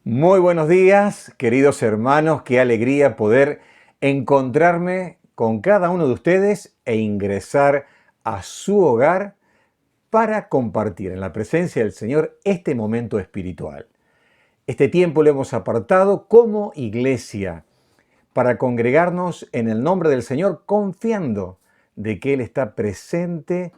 Muy buenos días, queridos hermanos, qué alegría poder encontrarme con cada uno de ustedes e ingresar a su hogar para compartir en la presencia del Señor este momento espiritual. Este tiempo lo hemos apartado como iglesia para congregarnos en el nombre del Señor, confiando de que Él está presente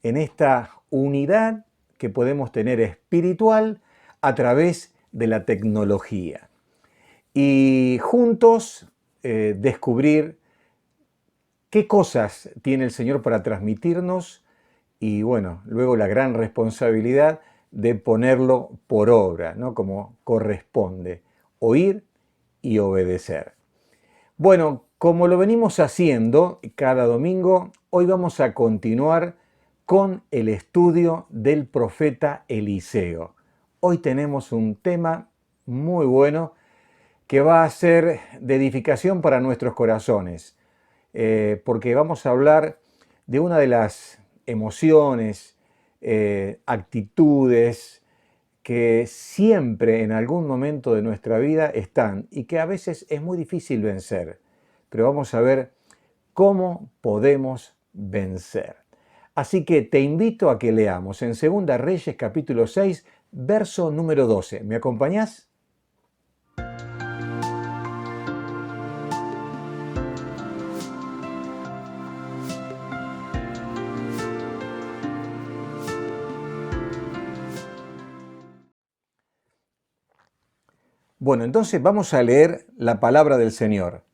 en esta unidad que podemos tener espiritual a través de la tecnología. Y juntos descubrir qué cosas tiene el Señor para transmitirnos y bueno, luego la gran responsabilidad de ponerlo por obra, ¿no? Como corresponde, oír y obedecer. Bueno, como lo venimos haciendo cada domingo, hoy vamos a continuar con el estudio del profeta Eliseo. Hoy tenemos un tema muy bueno que va a ser de edificación para nuestros corazones, porque vamos a hablar de una de las emociones, actitudes que siempre en algún momento de nuestra vida están y que a veces es muy difícil vencer, pero vamos a ver cómo podemos vencer. Así que te invito a que leamos en 2 Reyes capítulo 6, verso número 12. ¿Me acompañás? Bueno, entonces vamos a leer la palabra del Señor.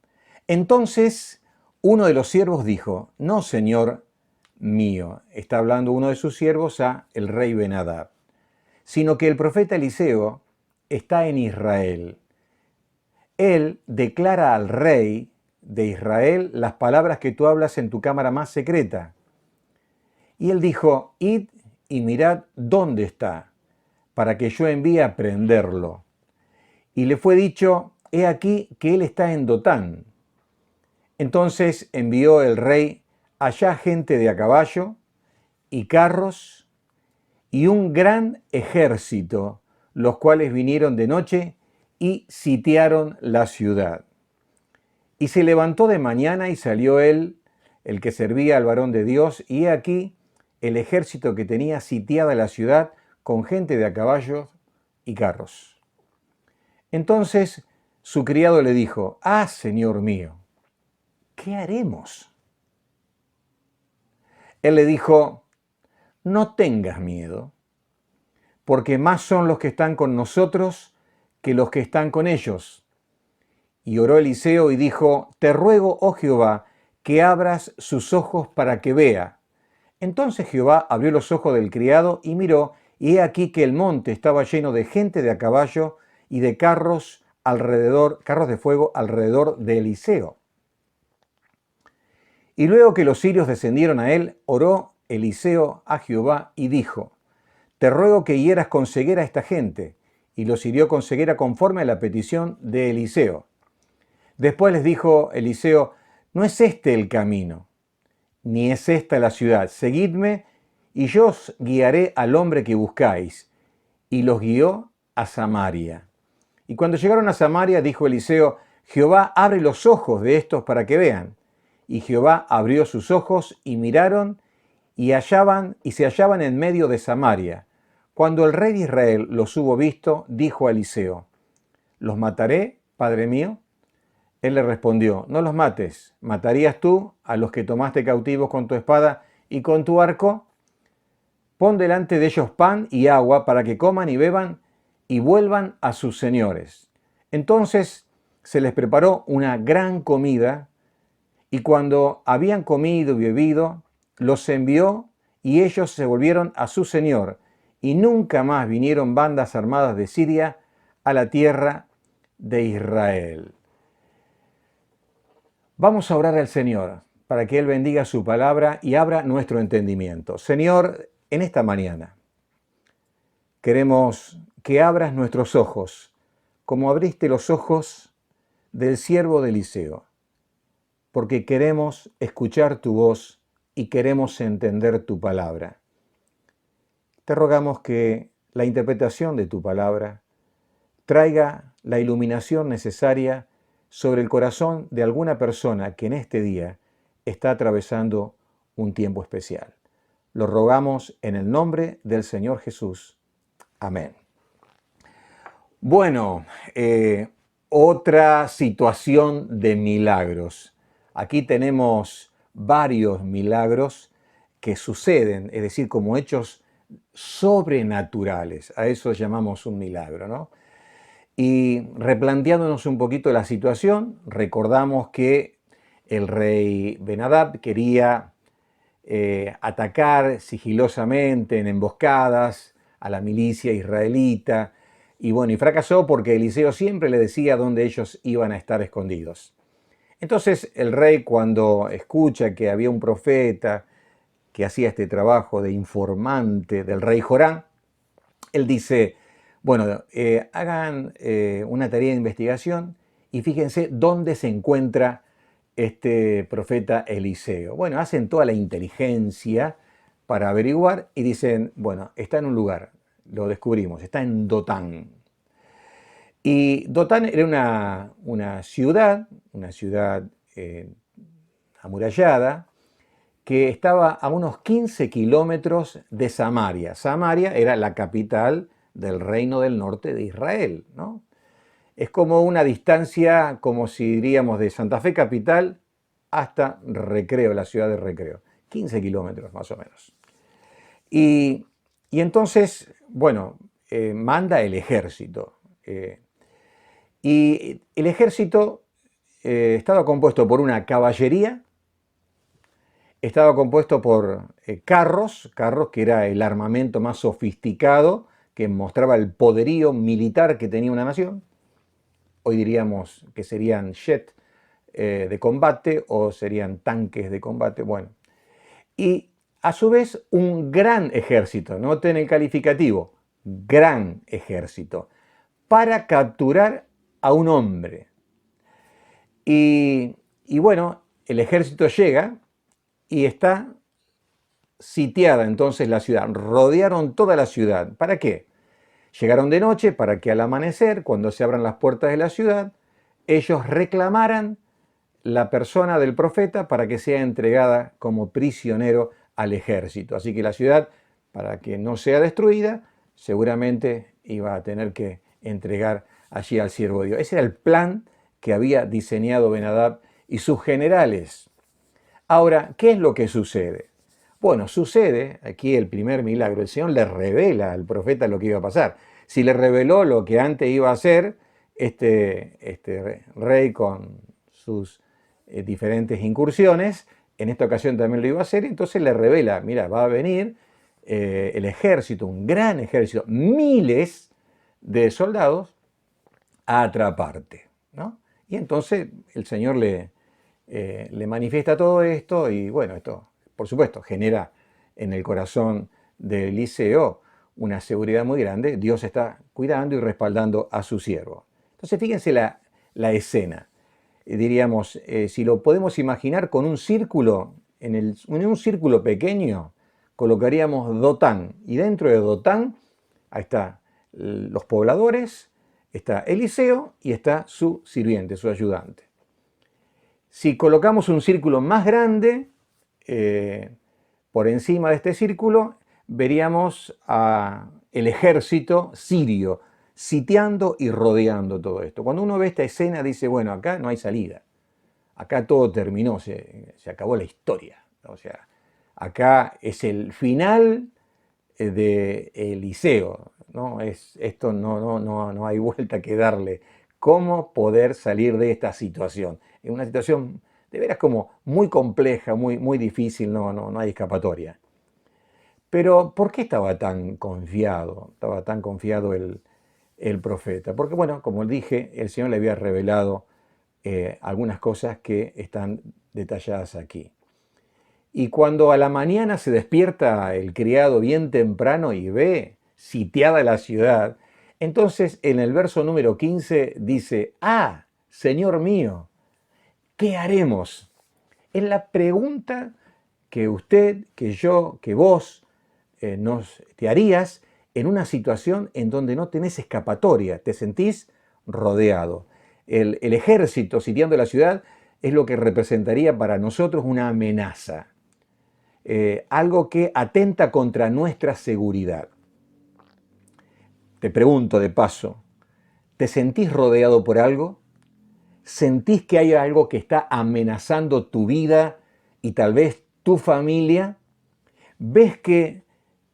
Entonces uno de los siervos dijo: no, señor mío, está hablando uno de sus siervos a el rey Ben-Hadad, sino que el profeta Eliseo está en Israel. Él declara al rey de Israel las palabras que tú hablas en tu cámara más secreta. Y él dijo: id y mirad dónde está, para que yo envíe a prenderlo. Y le fue dicho: he aquí que él está en Dotán. Entonces envió el rey allá gente de a caballo y carros y un gran ejército, los cuales vinieron de noche y sitiaron la ciudad. Y se levantó de mañana y salió él, el que servía al varón de Dios, y he aquí el ejército que tenía sitiada la ciudad con gente de a caballo y carros. Entonces su criado le dijo: ah, señor mío, ¿qué haremos? Él le dijo: no tengas miedo, porque más son los que están con nosotros que los que están con ellos. Y oró Eliseo y dijo: te ruego, oh Jehová, que abras sus ojos para que vea. Entonces Jehová abrió los ojos del criado y miró, y he aquí que el monte estaba lleno de gente de a caballo y de carros alrededor, carros de fuego alrededor de Eliseo. Y luego que los sirios descendieron a él, oró Eliseo a Jehová y dijo: te ruego que hieras con ceguera a esta gente. Y los hirió con ceguera conforme a la petición de Eliseo. Después les dijo Eliseo: no es este el camino, ni es esta la ciudad. Seguidme y yo os guiaré al hombre que buscáis. Y los guió a Samaria. Y cuando llegaron a Samaria, dijo Eliseo: Jehová, abre los ojos de estos para que vean. Y Jehová abrió sus ojos y miraron y se hallaban en medio de Samaria. Cuando el rey de Israel los hubo visto, dijo a Eliseo: ¿los mataré, padre mío? Él le respondió: no los mates. ¿Matarías tú a los que tomaste cautivos con tu espada y con tu arco? Pon delante de ellos pan y agua para que coman y beban y vuelvan a sus señores. Entonces se les preparó una gran comida, y cuando habían comido y bebido, los envió y ellos se volvieron a su señor, y nunca más vinieron bandas armadas de Siria a la tierra de Israel. Vamos a orar al Señor para que Él bendiga su palabra y abra nuestro entendimiento. Señor, en esta mañana queremos que abras nuestros ojos, como abriste los ojos del siervo de Eliseo, porque queremos escuchar tu voz y queremos entender tu palabra. Te rogamos que la interpretación de tu palabra traiga la iluminación necesaria sobre el corazón de alguna persona que en este día está atravesando un tiempo especial. Lo rogamos en el nombre del Señor Jesús. Amén. Bueno, otra situación de milagros. Aquí tenemos varios milagros que suceden, es decir, como hechos sobrenaturales. A eso llamamos un milagro, ¿no? Y replanteándonos un poquito la situación, recordamos que el rey Ben-Hadad quería atacar sigilosamente en emboscadas a la milicia israelita, y bueno, y fracasó porque Eliseo siempre le decía dónde ellos iban a estar escondidos. Entonces el rey, cuando escucha que había un profeta que hacía este trabajo de informante del rey Joram, él dice, bueno, hagan una tarea de investigación y fíjense dónde se encuentra este profeta Eliseo. Bueno, hacen toda la inteligencia para averiguar y dicen, bueno, está en un lugar, lo descubrimos, está en Dotán. Y Dotán era una ciudad amurallada, que estaba a unos 15 kilómetros de Samaria. Samaria era la capital del reino del norte de Israel, ¿no? Es como una distancia, como si diríamos, de Santa Fe capital hasta Recreo, la ciudad de Recreo. 15 kilómetros más o menos. Y entonces, bueno, manda el ejército. Y el ejército estaba compuesto por una caballería, estaba compuesto por carros que era el armamento más sofisticado que mostraba el poderío militar que tenía una nación. Hoy diríamos que serían jet de combate o serían tanques de combate. Bueno, y a su vez un gran ejército, noten el calificativo, gran ejército, para capturar a un hombre. Y bueno, el ejército llega y está sitiada entonces la ciudad. Rodearon toda la ciudad. ¿Para qué? Llegaron de noche para que al amanecer, cuando se abran las puertas de la ciudad, ellos reclamaran la persona del profeta para que sea entregada como prisionero al ejército. Así que la ciudad, para que no sea destruida, seguramente iba a tener que entregar allí al siervo de Dios. Ese era el plan que había diseñado Ben-Hadad y sus generales. Ahora, ¿qué es lo que sucede? Bueno, sucede, aquí el primer milagro, el Señor le revela al profeta lo que iba a pasar. Si le reveló lo que antes iba a hacer este rey con sus diferentes incursiones, en esta ocasión también lo iba a hacer, entonces le revela, mira, va a venir el ejército, un gran ejército, miles de soldados a atraparte, ¿no? Y entonces el Señor le manifiesta todo esto y bueno, esto por supuesto genera en el corazón de Eliseo una seguridad muy grande. Dios está cuidando y respaldando a su siervo. Entonces fíjense la escena. Diríamos, si lo podemos imaginar con un círculo, en un círculo pequeño colocaríamos Dotán y dentro de Dotán ahí está los pobladores, está Eliseo y está su sirviente, su ayudante. Si colocamos un círculo más grande, por encima de este círculo, veríamos el ejército sirio sitiando y rodeando todo esto. Cuando uno ve esta escena dice, bueno, acá no hay salida. Acá todo terminó, se acabó la historia. O sea, acá es el final de Eliseo, ¿no? Esto no hay vuelta que darle. ¿Cómo poder salir de esta situación? Es una situación de veras como muy compleja, muy difícil, no hay escapatoria. Pero ¿por qué estaba tan confiado? Estaba tan confiado el profeta. Porque bueno, como dije, el Señor le había revelado algunas cosas que están detalladas aquí. Y cuando a la mañana se despierta el criado bien temprano y ve sitiada la ciudad, entonces en el verso número 15 dice, ah, Señor mío, ¿qué haremos? Es la pregunta que usted, que yo, que vos te harías en una situación en donde no tenés escapatoria, te sentís rodeado. El ejército sitiando la ciudad es lo que representaría para nosotros una amenaza, algo que atenta contra nuestra seguridad. Te pregunto de paso, ¿te sentís rodeado por algo? ¿Sentís que hay algo que está amenazando tu vida y tal vez tu familia? ¿Ves que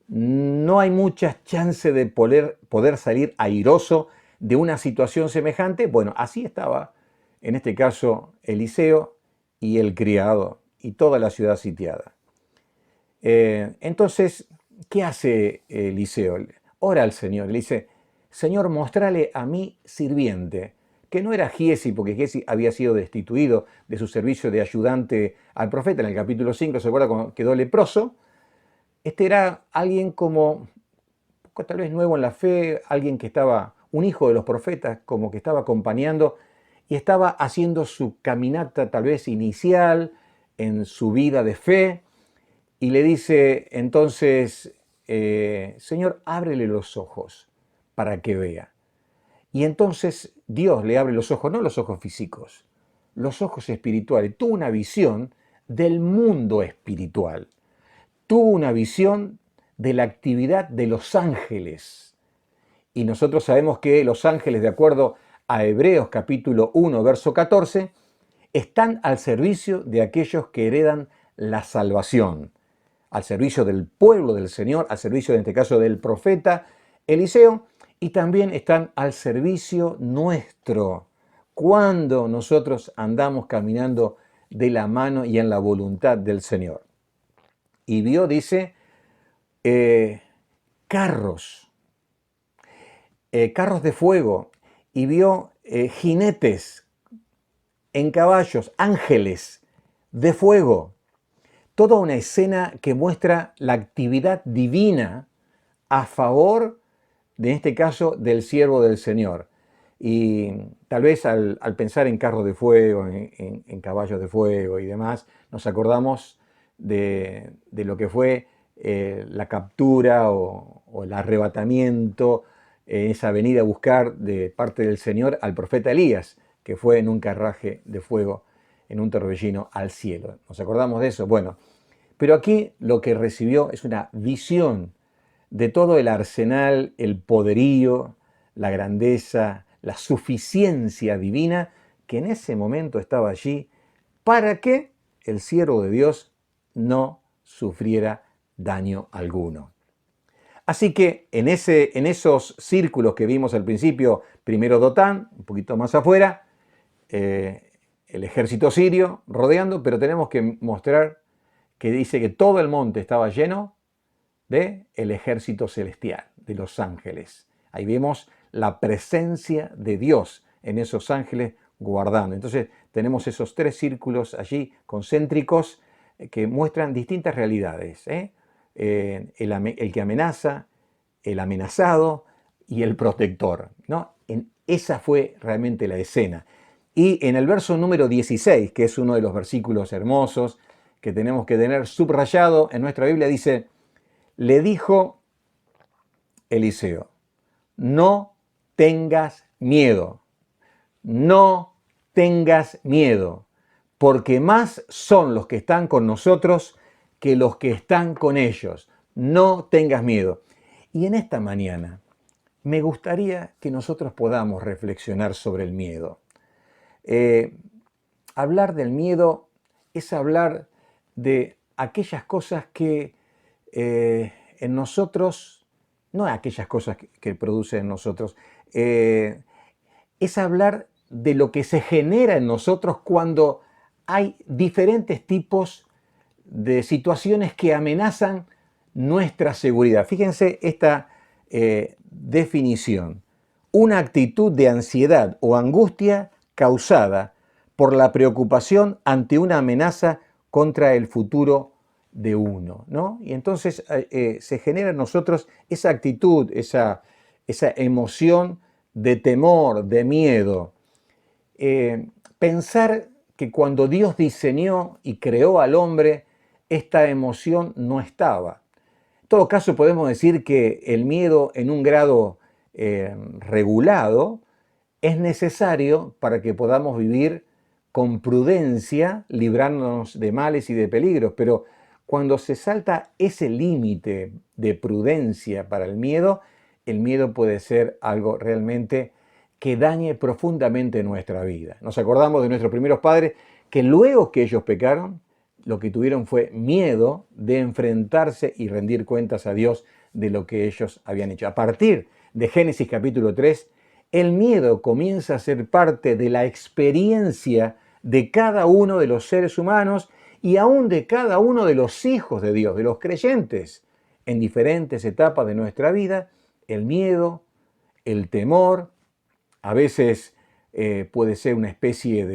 no hay muchas chances de poder salir airoso de una situación semejante? Bueno, así estaba, en este caso, Eliseo y el criado y toda la ciudad sitiada. Entonces, ¿qué hace Eliseo? Ora al Señor, le dice, Señor, mostrale a mi sirviente, que no era Giezi, porque Giezi había sido destituido de su servicio de ayudante al profeta. En el capítulo 5, ¿se acuerda cuando quedó leproso? Este era alguien como, tal vez nuevo en la fe, alguien que estaba, un hijo de los profetas, como que estaba acompañando y estaba haciendo su caminata tal vez inicial en su vida de fe. Y le dice entonces, Señor, ábrele los ojos para que vea. Y entonces Dios le abre los ojos, no los ojos físicos, los ojos espirituales. Tuvo una visión del mundo espiritual. Tuvo una visión de la actividad de los ángeles. Y nosotros sabemos que los ángeles, de acuerdo a Hebreos capítulo 1, verso 14, están al servicio de aquellos que heredan la salvación, al servicio del pueblo del Señor, al servicio, en este caso, del profeta Eliseo, y también están al servicio nuestro, cuando nosotros andamos caminando de la mano y en la voluntad del Señor. Y vio, dice, carros de fuego, y vio jinetes en caballos, ángeles de fuego. Toda una escena que muestra la actividad divina a favor, de este caso, del siervo del Señor. Y tal vez al pensar en carros de fuego, en caballos de fuego y demás, nos acordamos de lo que fue la captura o el arrebatamiento, esa venida a buscar de parte del Señor al profeta Elías, que fue en un carruaje de fuego, en un torbellino al cielo. ¿Nos acordamos de eso? Bueno, pero aquí lo que recibió es una visión de todo el arsenal, el poderío, la grandeza, la suficiencia divina que en ese momento estaba allí para que el siervo de Dios no sufriera daño alguno. Así que en esos círculos que vimos al principio, primero Dotán, un poquito más afuera, el ejército sirio rodeando, pero tenemos que mostrar que dice que todo el monte estaba lleno del ejército celestial, de los ángeles. Ahí vemos la presencia de Dios en esos ángeles guardando. Entonces tenemos esos tres círculos allí concéntricos que muestran distintas realidades. El que amenaza, el amenazado y el protector, ¿no? Esa fue realmente la escena. Y en el verso número 16, que es uno de los versículos hermosos que tenemos que tener subrayado en nuestra Biblia, dice, le dijo Eliseo, no tengas miedo, no tengas miedo, porque más son los que están con nosotros que los que están con ellos. No tengas miedo. Y en esta mañana me gustaría que nosotros podamos reflexionar sobre el miedo. Hablar del miedo es hablar de aquellas cosas que en nosotros, no aquellas cosas que produce en nosotros, es hablar de lo que se genera en nosotros cuando hay diferentes tipos de situaciones que amenazan nuestra seguridad. Fíjense esta definición. Una actitud de ansiedad o angustia causada por la preocupación ante una amenaza contra el futuro de uno, ¿no? Y entonces se genera en nosotros esa actitud, esa emoción de temor, de miedo. Pensar que cuando Dios diseñó y creó al hombre, esta emoción no estaba. En todo caso, podemos decir que el miedo en un grado regulado es necesario para que podamos vivir con prudencia, librándonos de males y de peligros. Pero cuando se salta ese límite de prudencia para el miedo puede ser algo realmente que dañe profundamente nuestra vida. Nos acordamos de nuestros primeros padres que luego que ellos pecaron, lo que tuvieron fue miedo de enfrentarse y rendir cuentas a Dios de lo que ellos habían hecho. A partir de Génesis capítulo 3, el miedo comienza a ser parte de la experiencia de cada uno de los seres humanos y aún de cada uno de los hijos de Dios, de los creyentes. En diferentes etapas de nuestra vida, el miedo, el temor, a veces puede ser una especie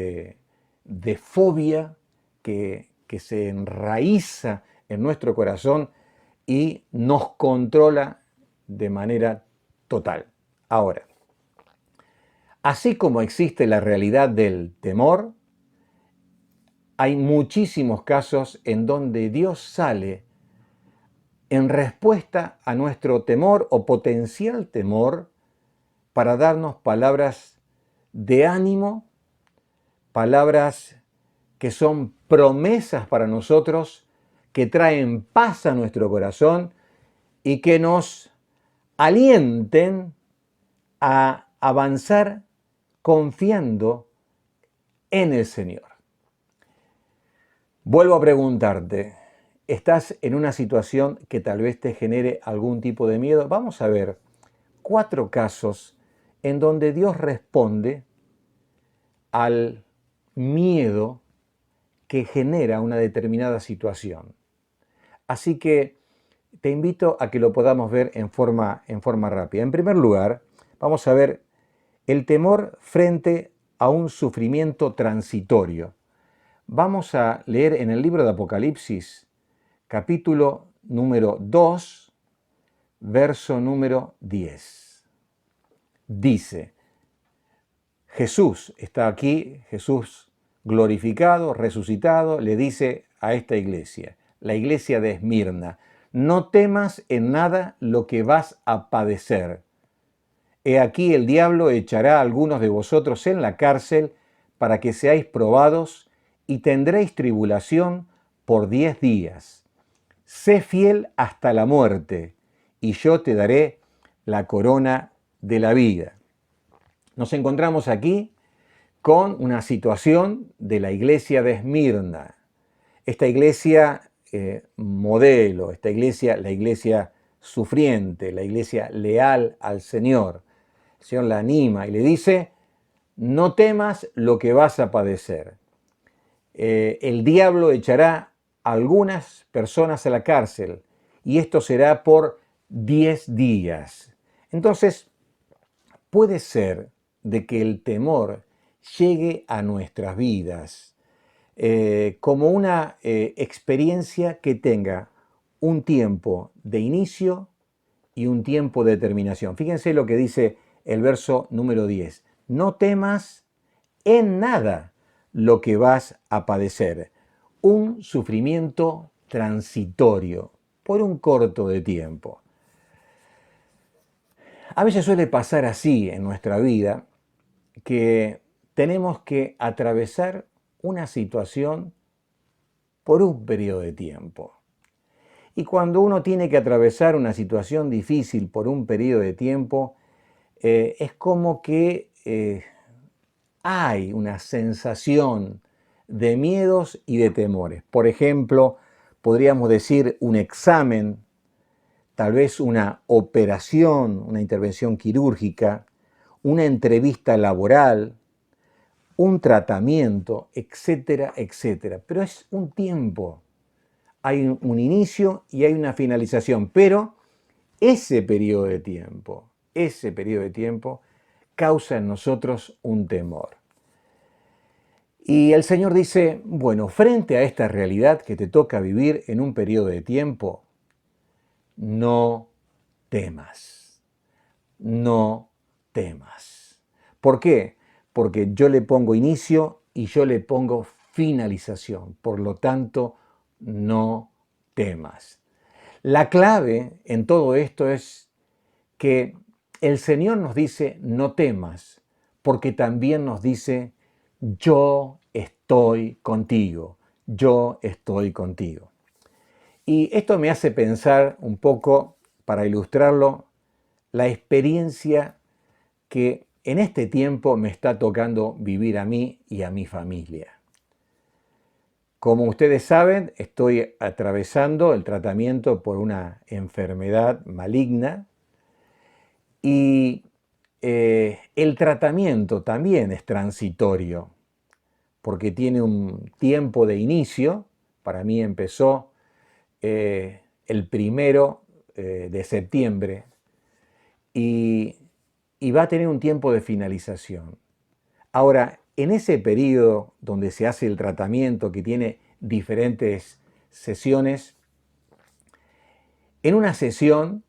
de fobia que se enraiza en nuestro corazón y nos controla de manera total. Ahora, así como existe la realidad del temor, hay muchísimos casos en donde Dios sale en respuesta a nuestro temor o potencial temor para darnos palabras de ánimo, palabras que son promesas para nosotros, que traen paz a nuestro corazón y que nos alienten a avanzar confiando en el Señor. Vuelvo a preguntarte, ¿estás en una situación que tal vez te genere algún tipo de miedo? Vamos a ver 4 casos en donde Dios responde al miedo que genera una determinada situación. Así que te invito a que lo podamos ver en forma rápida. En primer lugar, vamos a ver el temor frente a un sufrimiento transitorio. Vamos a leer en el libro de Apocalipsis, capítulo número 2, verso número 10. Dice, Jesús está aquí, Jesús glorificado, resucitado, le dice a esta iglesia, la iglesia de Esmirna, no temas en nada lo que vas a padecer. He aquí el diablo echará a algunos de vosotros en la cárcel para que seáis probados y tendréis tribulación por 10 días. Sé fiel hasta la muerte y yo te daré la corona de la vida. Nos encontramos aquí con una situación de la iglesia de Esmirna. Esta iglesia modelo, esta iglesia, la iglesia sufriente, la iglesia leal al Señor. El Señor la anima y le dice, no temas lo que vas a padecer. El diablo echará a algunas personas a la cárcel y esto será por 10 días. Entonces, puede ser de que el temor llegue a nuestras vidas como una experiencia que tenga un tiempo de inicio y un tiempo de terminación. Fíjense lo que dice el verso número 10. No temas en nada lo que vas a padecer. Un sufrimiento transitorio por un corto de tiempo. A veces suele pasar así en nuestra vida que tenemos que atravesar una situación por un periodo de tiempo. Y cuando uno tiene que atravesar una situación difícil por un periodo de tiempo, es como que hay una sensación de miedos y de temores. Por ejemplo, podríamos decir un examen, tal vez una operación, una intervención quirúrgica, una entrevista laboral, un tratamiento, etcétera, etcétera. Pero es un tiempo. Hay un inicio y hay una finalización, pero ese periodo de tiempo causa en nosotros un temor. Y el Señor dice, bueno, frente a esta realidad que te toca vivir en un periodo de tiempo, no temas, no temas. ¿Por qué? Porque yo le pongo inicio y yo le pongo finalización. Por lo tanto, no temas. La clave en todo esto es que el Señor nos dice, no temas, porque también nos dice, yo estoy contigo, yo estoy contigo. Y esto me hace pensar un poco, para ilustrarlo, la experiencia que en este tiempo me está tocando vivir a mí y a mi familia. Como ustedes saben, estoy atravesando el tratamiento por una enfermedad maligna y el tratamiento también es transitorio, porque tiene un tiempo de inicio. Para mí empezó el 1 de septiembre y va a tener un tiempo de finalización. Ahora, en ese periodo donde se hace el tratamiento, que tiene diferentes sesiones, en una sesión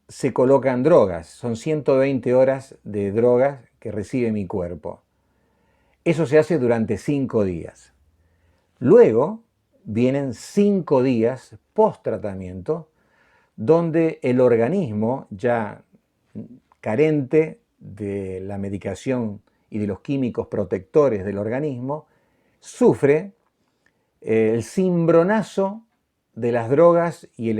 se colocan drogas, son 120 horas de drogas que recibe mi cuerpo. Eso se hace durante 5 días. Luego vienen 5 días post-tratamiento, donde el organismo, ya carente de la medicación y de los químicos protectores del organismo, sufre el cimbronazo de las drogas y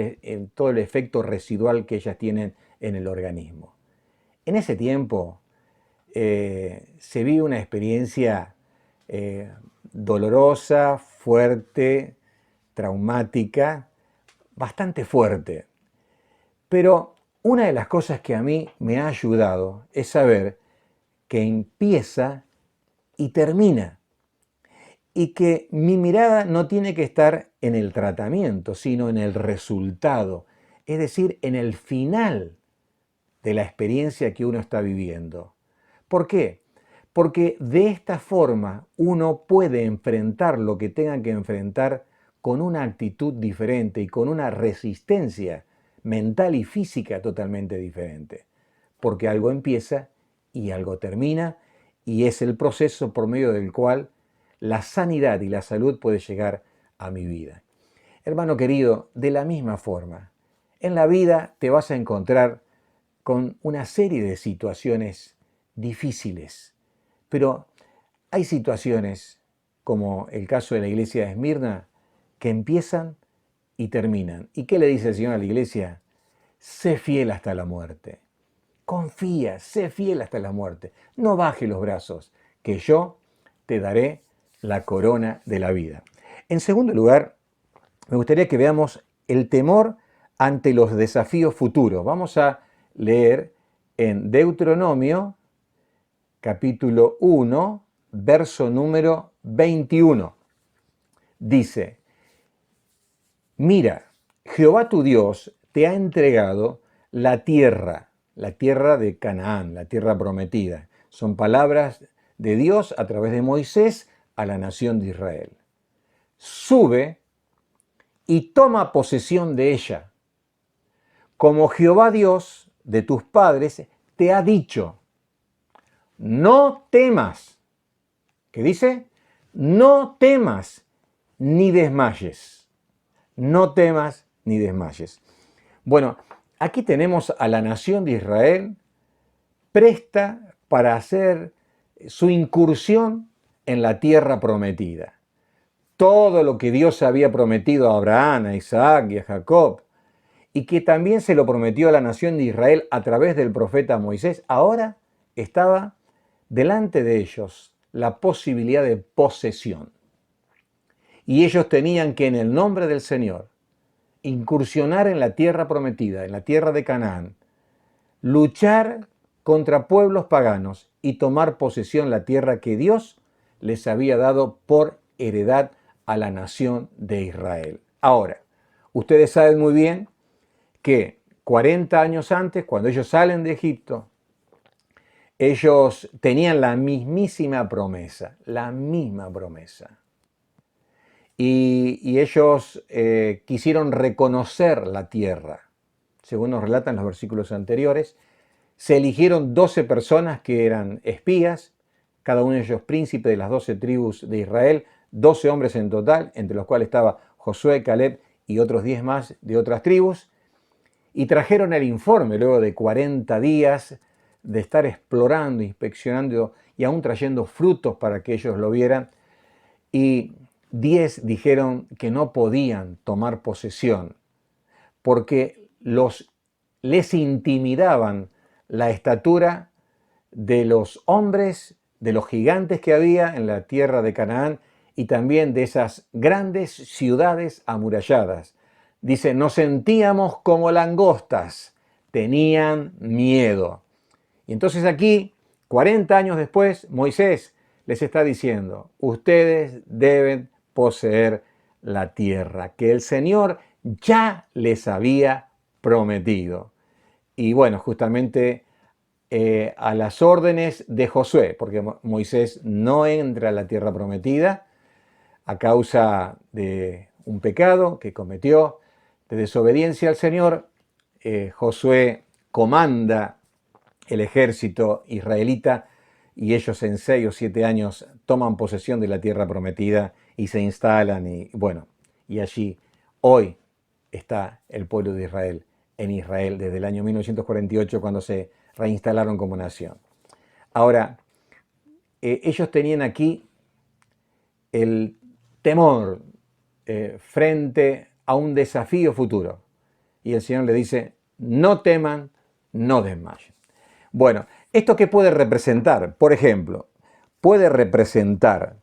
todo el efecto residual que ellas tienen en el organismo. En ese tiempo se vive una experiencia dolorosa, fuerte, traumática, bastante fuerte. Pero una de las cosas que a mí me ha ayudado es saber que empieza y termina, y que mi mirada no tiene que estar en el tratamiento, sino en el resultado, es decir, en el final de la experiencia que uno está viviendo. ¿Por qué? Porque de esta forma uno puede enfrentar lo que tenga que enfrentar con una actitud diferente y con una resistencia mental y física totalmente diferente. Porque algo empieza y algo termina, y es el proceso por medio del cual la sanidad y la salud puede llegar a mi vida. Hermano querido, de la misma forma, en la vida te vas a encontrar con una serie de situaciones difíciles, pero hay situaciones, como el caso de la iglesia de Esmirna, que empiezan y terminan. ¿Y qué le dice el Señor a la iglesia? Sé fiel hasta la muerte. Confía, sé fiel hasta la muerte. No bajes los brazos, que yo te daré la corona de la vida. En segundo lugar, me gustaría que veamos el temor ante los desafíos futuros. Vamos a leer en Deuteronomio, capítulo 1, verso número 21. Dice, mira, Jehová tu Dios te ha entregado la tierra de Canaán, la tierra prometida. Son palabras de Dios a través de Moisés a la nación de Israel. Sube y toma posesión de ella, como Jehová Dios de tus padres te ha dicho. No temas. ¿Qué dice? No temas ni desmayes. No temas ni desmayes. Bueno, aquí tenemos a la nación de Israel presta para hacer su incursión en la tierra prometida. Todo lo que Dios había prometido a Abraham, a Isaac y a Jacob, y que también se lo prometió a la nación de Israel a través del profeta Moisés, ahora estaba delante de ellos la posibilidad de posesión. Y ellos tenían que, en el nombre del Señor, incursionar en la tierra prometida, en la tierra de Canaán, luchar contra pueblos paganos y tomar posesión la tierra que Dios les había dado por heredad a la nación de Israel. Ahora, ustedes saben muy bien que 40 años antes, cuando ellos salen de Egipto, ellos tenían la mismísima promesa, la misma promesa. Y ellos quisieron reconocer la tierra. Según nos relatan los versículos anteriores, se eligieron 12 personas que eran espías, cada uno de ellos príncipe de las 12 tribus de Israel, 12 hombres en total, entre los cuales estaba Josué, Caleb y otros 10 más de otras tribus, y trajeron el informe luego de 40 días de estar explorando, inspeccionando y aún trayendo frutos para que ellos lo vieran, y 10 dijeron que no podían tomar posesión porque les intimidaban la estatura de los hombres, de los gigantes que había en la tierra de Canaán y también de esas grandes ciudades amuralladas. Dice, nos sentíamos como langostas, tenían miedo. Y entonces aquí, 40 años después, Moisés les está diciendo, ustedes deben poseer la tierra que el Señor ya les había prometido. Y bueno, justamente a las órdenes de Josué, porque Moisés no entra a la tierra prometida a causa de un pecado que cometió, de desobediencia al Señor. Josué comanda el ejército israelita y ellos en 6 o 7 años toman posesión de la tierra prometida y se instalan y bueno, y allí hoy está el pueblo de Israel en Israel desde el año 1948 cuando se reinstalaron como nación. Ahora, ellos tenían aquí el temor frente a un desafío futuro. Y el Señor le dice, no teman, no desmayen. Bueno, ¿esto qué puede representar? Por ejemplo, puede representar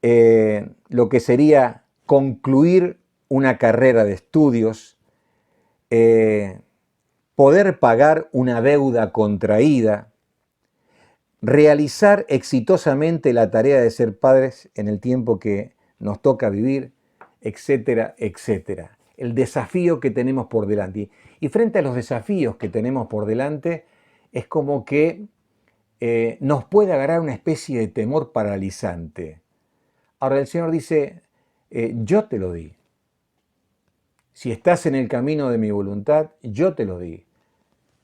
lo que sería concluir una carrera de estudios, poder pagar una deuda contraída, realizar exitosamente la tarea de ser padres en el tiempo que nos toca vivir, etcétera, etcétera. El desafío que tenemos por delante. Y frente a los desafíos que tenemos por delante, es como que nos puede agarrar una especie de temor paralizante. Ahora el Señor dice, yo te lo di. Si estás en el camino de mi voluntad, yo te lo di.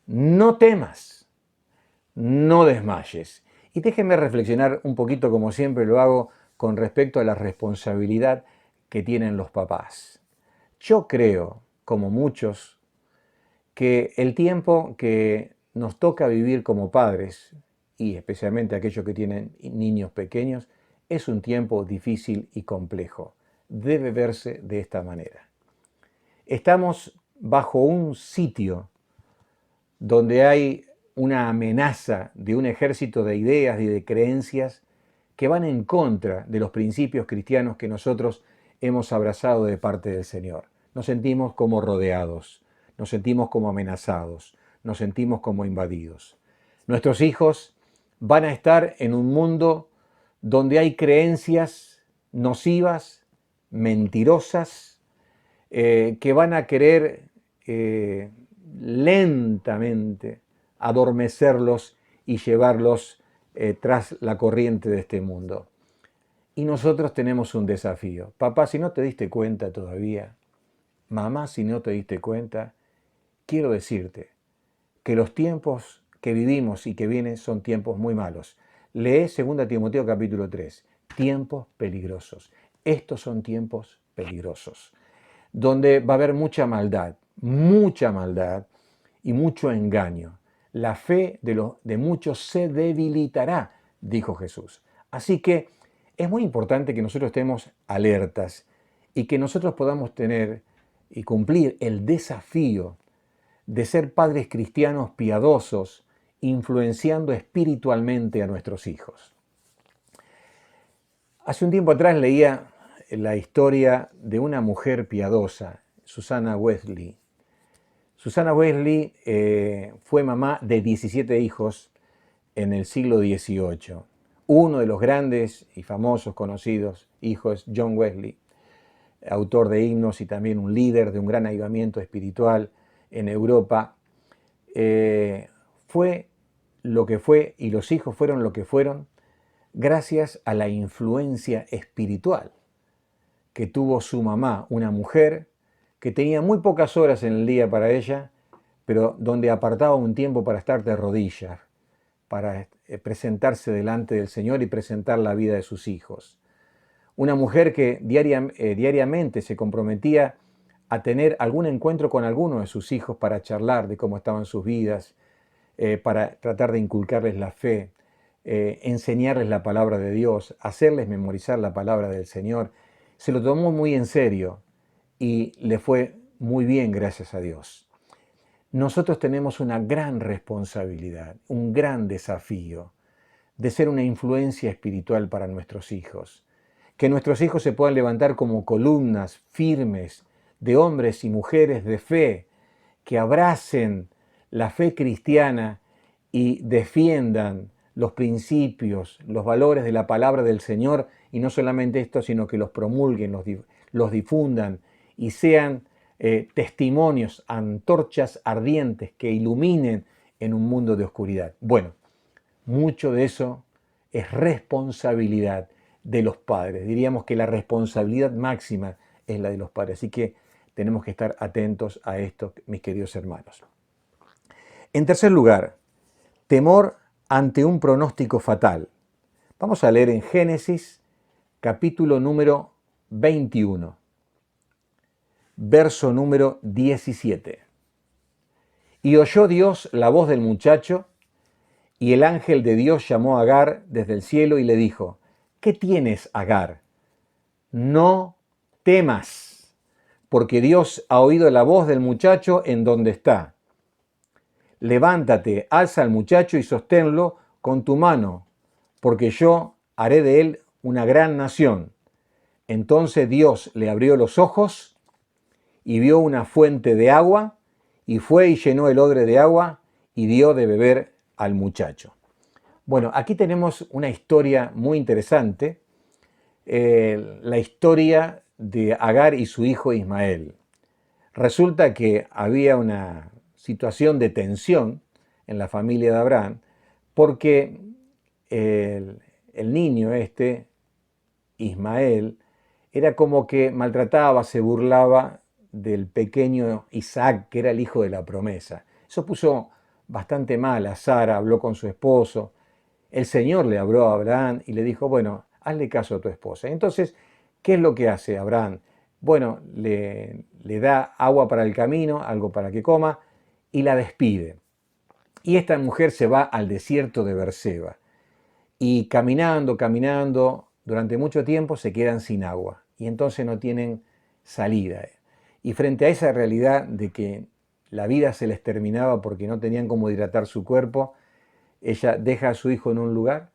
No temas, no desmayes. Y déjenme reflexionar un poquito, como siempre lo hago, con respecto a la responsabilidad que tienen los papás. Yo creo, como muchos, que el tiempo que nos toca vivir como padres, y especialmente aquellos que tienen niños pequeños, es un tiempo difícil y complejo. Debe verse de esta manera. Estamos bajo un sitio donde hay una amenaza de un ejército de ideas y de creencias que van en contra de los principios cristianos que nosotros hemos abrazado de parte del Señor. Nos sentimos como rodeados, nos sentimos como amenazados, nos sentimos como invadidos. Nuestros hijos van a estar en un mundo donde hay creencias nocivas, mentirosas, que van a querer lentamente adormecerlos y llevarlos tras la corriente de este mundo. Y nosotros tenemos un desafío. Papá, si no te diste cuenta todavía, mamá, si no te diste cuenta, quiero decirte que los tiempos que vivimos y que vienen son tiempos muy malos. Lee 2 Timoteo capítulo 3, tiempos peligrosos. Estos son tiempos peligrosos, donde va a haber mucha maldad y mucho engaño. La fe de muchos se debilitará, dijo Jesús. Así que es muy importante que nosotros estemos alertas y que nosotros podamos tener y cumplir el desafío de ser padres cristianos piadosos, influenciando espiritualmente a nuestros hijos. Hace un tiempo atrás leía la historia de una mujer piadosa, Susanna Wesley. Susanna Wesley fue mamá de 17 hijos en el siglo XVIII. Uno de los grandes y famosos conocidos hijos, John Wesley, autor de himnos y también un líder de un gran avivamiento espiritual en Europa, fue lo que fue y los hijos fueron lo que fueron gracias a la influencia espiritual que tuvo su mamá, una mujer que tenía muy pocas horas en el día para ella, pero donde apartaba un tiempo para estar de rodillas, para presentarse delante del Señor y presentar la vida de sus hijos. Una mujer que diariamente se comprometía a tener algún encuentro con alguno de sus hijos para charlar de cómo estaban sus vidas, para tratar de inculcarles la fe, enseñarles la palabra de Dios, hacerles memorizar la palabra del Señor. Se lo tomó muy en serio y le fue muy bien, gracias a Dios. Nosotros tenemos una gran responsabilidad, un gran desafío de ser una influencia espiritual para nuestros hijos. Que nuestros hijos se puedan levantar como columnas firmes de hombres y mujeres de fe, que abracen la fe cristiana y defiendan los principios, los valores de la palabra del Señor, y no solamente esto, sino que los promulguen, los difundan y sean testimonios, antorchas ardientes que iluminen en un mundo de oscuridad. Bueno, mucho de eso es responsabilidad de los padres. Diríamos que la responsabilidad máxima es la de los padres. Así que tenemos que estar atentos a esto, mis queridos hermanos. En tercer lugar, temor ante un pronóstico fatal. Vamos a leer en Génesis, capítulo número 21, verso número 17. Y oyó Dios la voz del muchacho, y el ángel de Dios llamó a Agar desde el cielo y le dijo: ¿qué tienes, Agar? No temas, porque Dios ha oído la voz del muchacho en donde está. Levántate, alza al muchacho y sosténlo con tu mano, porque yo haré de él una gran nación. Entonces Dios le abrió los ojos y vio una fuente de agua, y fue y llenó el odre de agua y dio de beber al muchacho. Bueno, aquí tenemos una historia muy interesante, la historia de Agar y su hijo Ismael. Resulta que había una situación de tensión en la familia de Abraham porque el niño Ismael, era como que maltrataba, se burlaba del pequeño Isaac, que era el hijo de la promesa. Eso puso bastante mal a Sara, habló con su esposo. El Señor le habló a Abraham y le dijo: bueno, hazle caso a tu esposa. Entonces, ¿qué es lo que hace Abraham? Bueno, le da agua para el camino, algo para que coma, y la despide. Y esta mujer se va al desierto de Berseba. Y caminando, durante mucho tiempo se quedan sin agua. Y entonces no tienen salida. Y frente a esa realidad de que la vida se les terminaba porque no tenían cómo hidratar su cuerpo, ella deja a su hijo en un lugar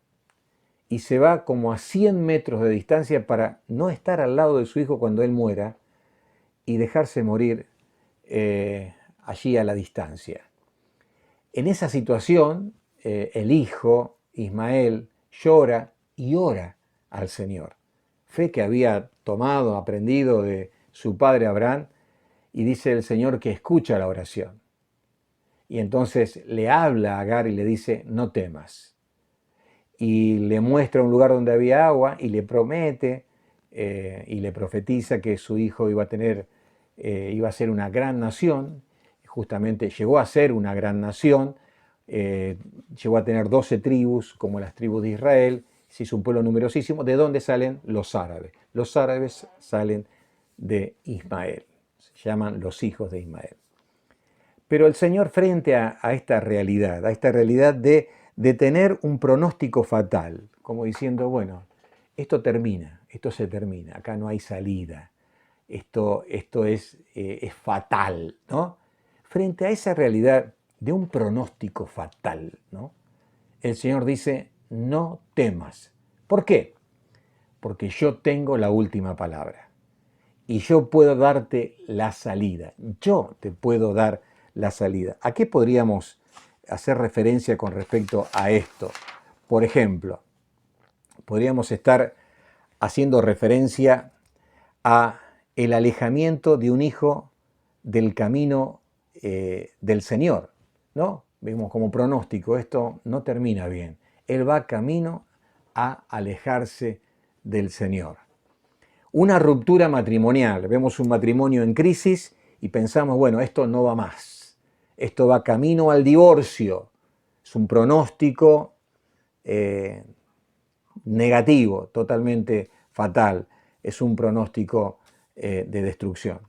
y se va como a 100 metros de distancia para no estar al lado de su hijo cuando él muera y dejarse morir allí a la distancia. En esa situación, el hijo, Ismael, llora y ora al Señor. Fe que había tomado, aprendido de su padre Abraham, y dice el Señor que escucha la oración. Y entonces le habla a Agar y le dice: no temas. Y le muestra un lugar donde había agua y le promete y le profetiza que su hijo iba a ser una gran nación. Justamente llegó a ser una gran nación, llegó a tener 12 tribus como las tribus de Israel, se hizo un pueblo numerosísimo. ¿De dónde salen los árabes? Los árabes salen de Ismael, se llaman los hijos de Ismael. Pero el Señor, frente a esta realidad de tener un pronóstico fatal, como diciendo: bueno, esto termina, esto se termina, acá no hay salida, esto es fatal, ¿no? Frente a esa realidad de un pronóstico fatal, ¿no? El Señor dice: no temas. ¿Por qué? Porque yo tengo la última palabra y yo puedo darte la salida. Yo te puedo dar la salida. ¿A qué podríamos hacer referencia con respecto a esto? Por ejemplo, podríamos estar haciendo referencia a el alejamiento de un hijo del camino del Señor, ¿no? Vemos como pronóstico, esto no termina bien. Él va camino a alejarse del Señor. Una ruptura matrimonial, vemos un matrimonio en crisis y pensamos: bueno, esto no va más, esto va camino al divorcio. Es un pronóstico negativo, totalmente fatal, es un pronóstico de destrucción.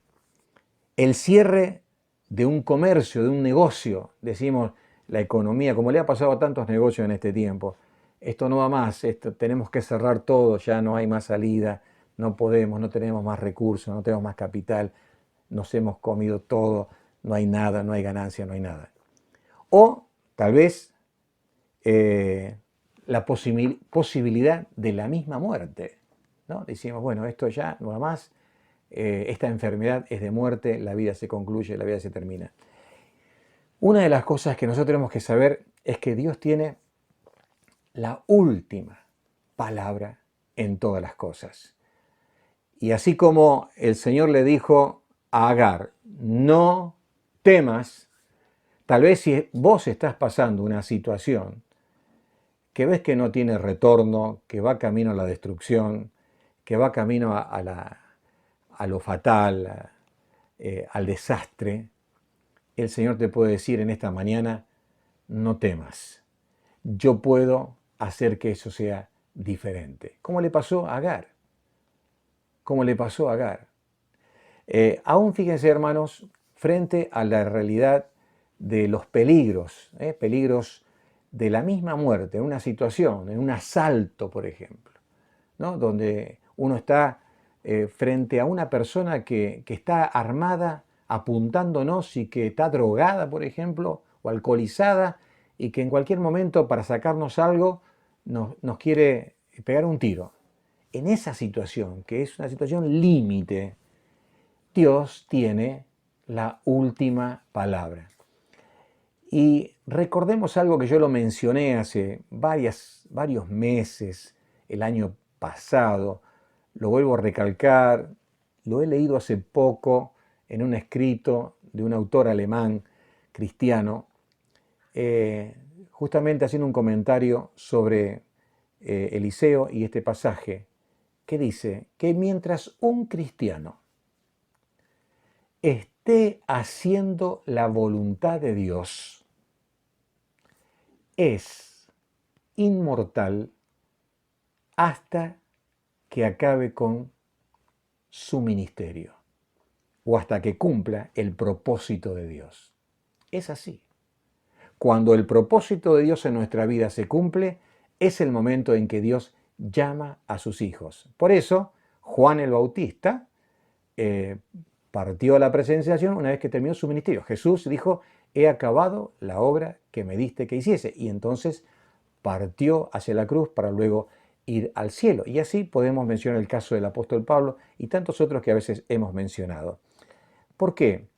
El cierre de un comercio, de un negocio, decimos, la economía, como le ha pasado a tantos negocios en este tiempo, esto no va más, tenemos que cerrar todo, ya no hay más salida, no podemos, no tenemos más recursos, no tenemos más capital, nos hemos comido todo, no hay nada, no hay ganancia, no hay nada. O tal vez la posibilidad de la misma muerte, ¿no? Decimos, bueno, esto ya no va más, esta enfermedad es de muerte, la vida se concluye, la vida se termina. Una de las cosas que nosotros tenemos que saber es que Dios tiene la última palabra en todas las cosas. Y así como el Señor le dijo a Agar, no temas, tal vez si vos estás pasando una situación que ves que no tiene retorno, que va camino a la destrucción, que va camino a lo fatal, al desastre, el Señor te puede decir en esta mañana, no temas, yo puedo hacer que eso sea diferente. ¿Cómo le pasó a Agar? ¿Cómo le pasó a Agar? Aún fíjense, hermanos, frente a la realidad de los peligros, peligros de la misma muerte, en una situación, en un asalto, por ejemplo, ¿no? Donde uno está frente a una persona que está armada apuntándonos y que está drogada, por ejemplo, o alcoholizada, y que en cualquier momento para sacarnos algo nos quiere pegar un tiro. En esa situación, que es una situación límite, Dios tiene la última palabra. Y recordemos algo que yo lo mencioné hace varios meses, el año pasado, lo vuelvo a recalcar, lo he leído hace poco en un escrito de un autor alemán cristiano, justamente haciendo un comentario sobre Eliseo y este pasaje, que dice que mientras un cristiano esté haciendo la voluntad de Dios, es inmortal hasta que acabe con su ministerio o hasta que cumpla el propósito de Dios. Es así. Cuando el propósito de Dios en nuestra vida se cumple, es el momento en que Dios llama a sus hijos. Por eso, Juan el Bautista partió a la presenciación una vez que terminó su ministerio. Jesús dijo, he acabado la obra que me diste que hiciese. Y entonces partió hacia la cruz para luego ir al cielo. Y así podemos mencionar el caso del apóstol Pablo y tantos otros que a veces hemos mencionado. ¿Por qué?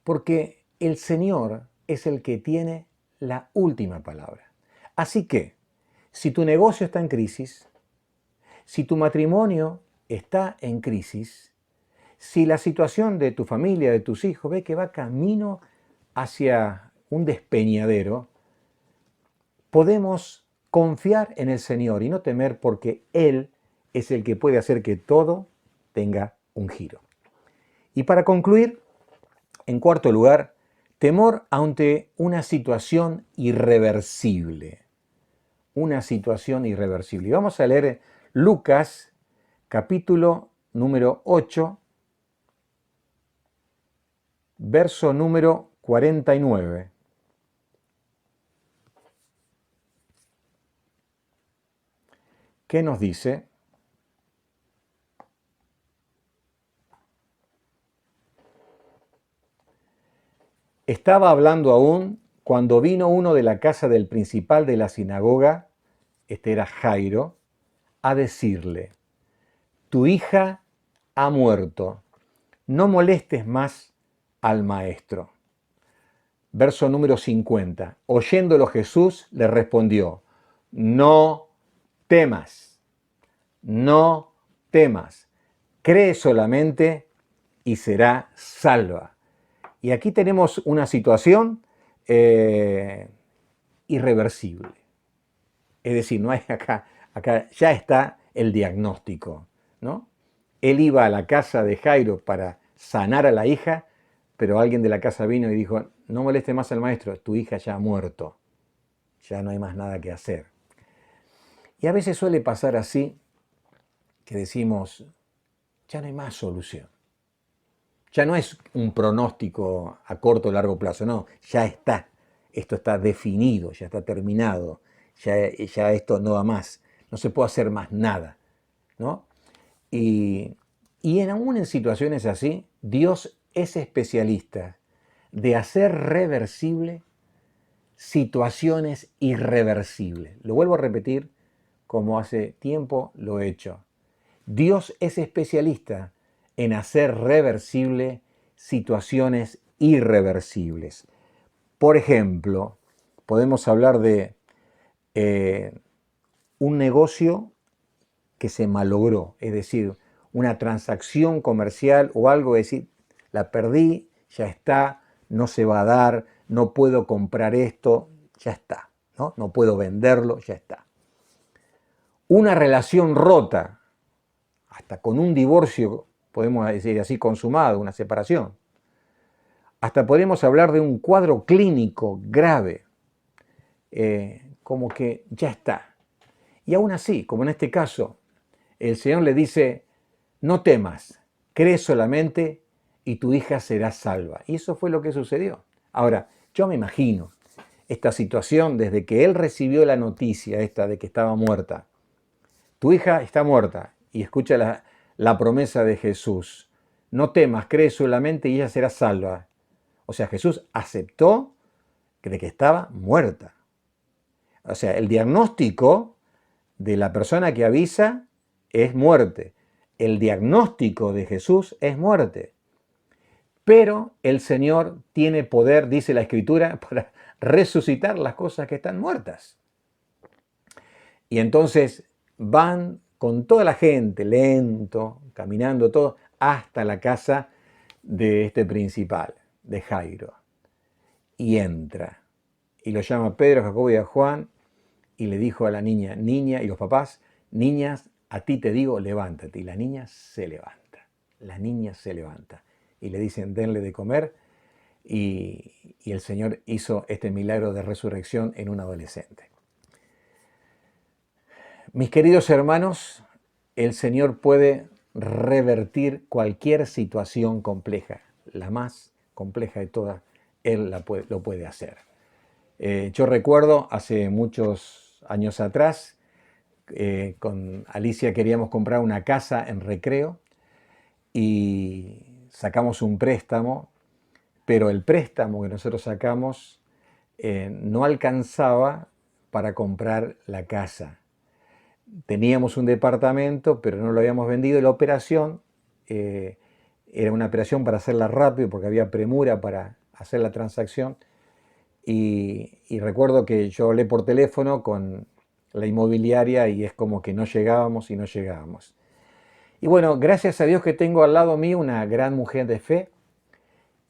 Porque el Señor es el que tiene la última palabra. Así que, si tu negocio está en crisis, si tu matrimonio está en crisis, si la situación de tu familia, de tus hijos, ve que va camino hacia un despeñadero, podemos confiar en el Señor y no temer porque Él es el que puede hacer que todo tenga un giro. Y para concluir, en cuarto lugar, temor ante una situación irreversible. Una situación irreversible. Y vamos a leer Lucas, capítulo número 8, verso número 49. ¿Qué nos dice? Estaba hablando aún cuando vino uno de la casa del principal de la sinagoga, este era Jairo, a decirle, tu hija ha muerto, no molestes más al maestro. Verso número 50. Oyéndolo Jesús le respondió, no temas, no temas, cree solamente y será salva. Y aquí tenemos una situación irreversible. Es decir, no hay acá ya está el diagnóstico, ¿no? Él iba a la casa de Jairo para sanar a la hija, pero alguien de la casa vino y dijo, no moleste más al maestro, tu hija ya ha muerto, ya no hay más nada que hacer. Y a veces suele pasar así, que decimos, ya no hay más solución. Ya no es un pronóstico a corto o largo plazo, no, ya está. Esto está definido, ya está terminado, ya esto no va más, no se puede hacer más nada, ¿no? Y, aún en situaciones así, Dios es especialista de hacer reversible situaciones irreversibles. Lo vuelvo a repetir como hace tiempo lo he hecho. Dios es especialista en hacer reversible situaciones irreversibles. Por ejemplo, podemos hablar de un negocio que se malogró, es decir, una transacción comercial o algo, es decir, la perdí, ya está, no se va a dar, no puedo comprar esto, ya está, ¿no? No puedo venderlo, ya está. Una relación rota, hasta con un divorcio, podemos decir así, consumado, una separación. Hasta podemos hablar de un cuadro clínico grave, como que ya está. Y aún así, como en este caso, el Señor le dice, no temas, cree solamente y tu hija será salva. Y eso fue lo que sucedió. Ahora, yo me imagino esta situación desde que él recibió la noticia esta de que estaba muerta. Tu hija está muerta y escucha la promesa de Jesús. No temas, cree solamente y ella será salva. O sea, Jesús aceptó de que estaba muerta. O sea, el diagnóstico de la persona que avisa es muerte. El diagnóstico de Jesús es muerte. Pero el Señor tiene poder, dice la Escritura, para resucitar las cosas que están muertas. Y entonces van con toda la gente, lento, caminando todo, hasta la casa de este principal, de Jairo. Y entra. Y lo llama a Pedro, a Jacobo y a Juan, y le dijo a la niña, niña, y los papás, niñas, a ti te digo, levántate. Y la niña se levanta. La niña se levanta. Y le dicen, denle de comer. Y el Señor hizo este milagro de resurrección en un adolescente. Mis queridos hermanos, el Señor puede revertir cualquier situación compleja, la más compleja de todas, Él lo puede hacer. Yo recuerdo hace muchos años atrás, con Alicia queríamos comprar una casa en Recreo y sacamos un préstamo, pero el préstamo que nosotros sacamos no alcanzaba para comprar la casa. Teníamos un departamento, pero no lo habíamos vendido y la operación era una operación para hacerla rápido porque había premura para hacer la transacción. Y recuerdo que yo hablé por teléfono con la inmobiliaria y es como que no llegábamos y no llegábamos. Y bueno, gracias a Dios que tengo al lado mío una gran mujer de fe.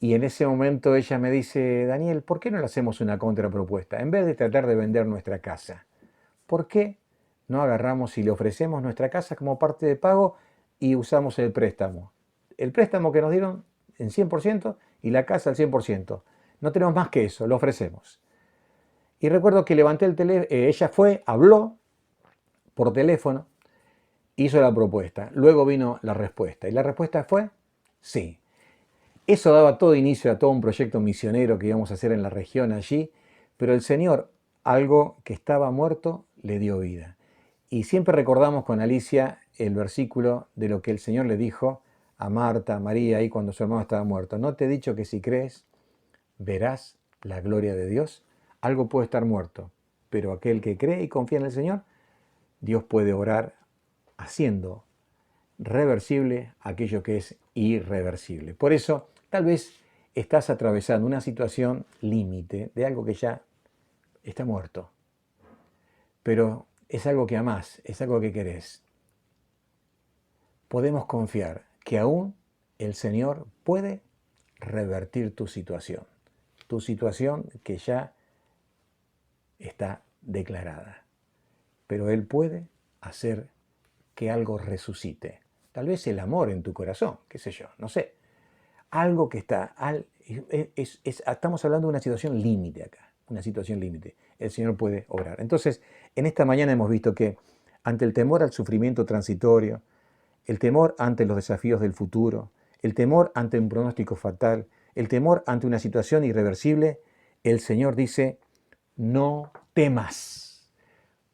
Y en ese momento ella me dice, Daniel, ¿por qué no le hacemos una contrapropuesta? En vez de tratar de vender nuestra casa, ¿por qué no agarramos y le ofrecemos nuestra casa como parte de pago y usamos el préstamo? El préstamo que nos dieron en 100% y la casa al 100%. No tenemos más que eso, lo ofrecemos. Y recuerdo que levanté el teléfono, ella fue, habló por teléfono, hizo la propuesta. Luego vino la respuesta. Y la respuesta fue sí. Eso daba todo inicio a todo un proyecto misionero que íbamos a hacer en la región allí. Pero el Señor, algo que estaba muerto, le dio vida. Y siempre recordamos con Alicia el versículo de lo que el Señor le dijo a Marta, a María, ahí cuando su hermano estaba muerto. ¿No te he dicho que si crees, verás la gloria de Dios? Algo puede estar muerto, pero aquel que cree y confía en el Señor, Dios puede obrar haciendo reversible aquello que es irreversible. Por eso, tal vez estás atravesando una situación límite de algo que ya está muerto, pero es algo que amás, es algo que querés. Podemos confiar que aún el Señor puede revertir tu situación que ya está declarada. Pero Él puede hacer que algo resucite. Tal vez el amor en tu corazón, qué sé yo, no sé. Algo que está... estamos hablando de una situación límite acá, una situación límite. El Señor puede obrar. Entonces, en esta mañana hemos visto que ante el temor al sufrimiento transitorio, el temor ante los desafíos del futuro, el temor ante un pronóstico fatal, el temor ante una situación irreversible, el Señor dice, no temas,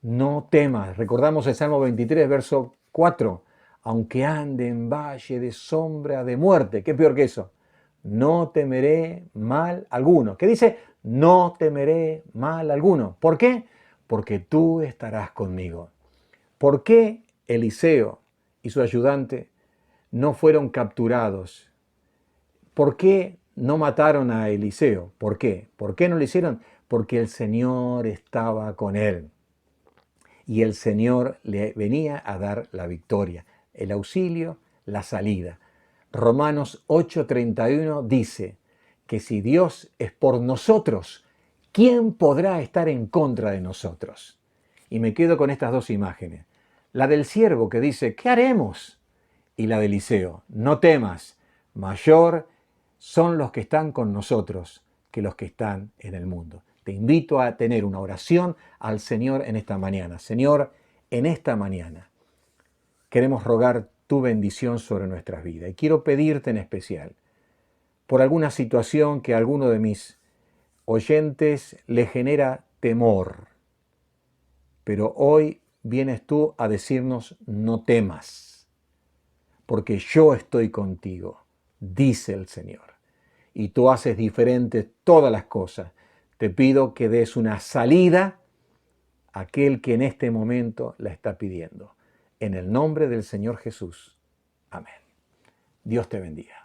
no temas. Recordamos el Salmo 23, verso 4, aunque ande en valle de sombra de muerte, ¿qué peor que eso? No temeré mal alguno. ¿Qué dice? No temeré mal alguno. ¿Por qué? Porque tú estarás conmigo. ¿Por qué Eliseo y su ayudante no fueron capturados? ¿Por qué no mataron a Eliseo? ¿Por qué? ¿Por qué no lo hicieron? Porque el Señor estaba con él. Y el Señor le venía a dar la victoria, el auxilio, la salida. Romanos 8:31 dice que si Dios es por nosotros, ¿quién podrá estar en contra de nosotros? Y me quedo con estas dos imágenes. La del siervo que dice, ¿qué haremos? Y la de Eliseo, no temas, mayor son los que están con nosotros que los que están en el mundo. Te invito a tener una oración al Señor en esta mañana. Señor, en esta mañana queremos rogar tu bendición sobre nuestras vidas. Y quiero pedirte en especial por alguna situación que a alguno de mis oyentes le genera temor. Pero hoy vienes tú a decirnos, no temas, porque yo estoy contigo, dice el Señor. Y tú haces diferentes todas las cosas. Te pido que des una salida a aquel que en este momento la está pidiendo. En el nombre del Señor Jesús. Amén. Dios te bendiga.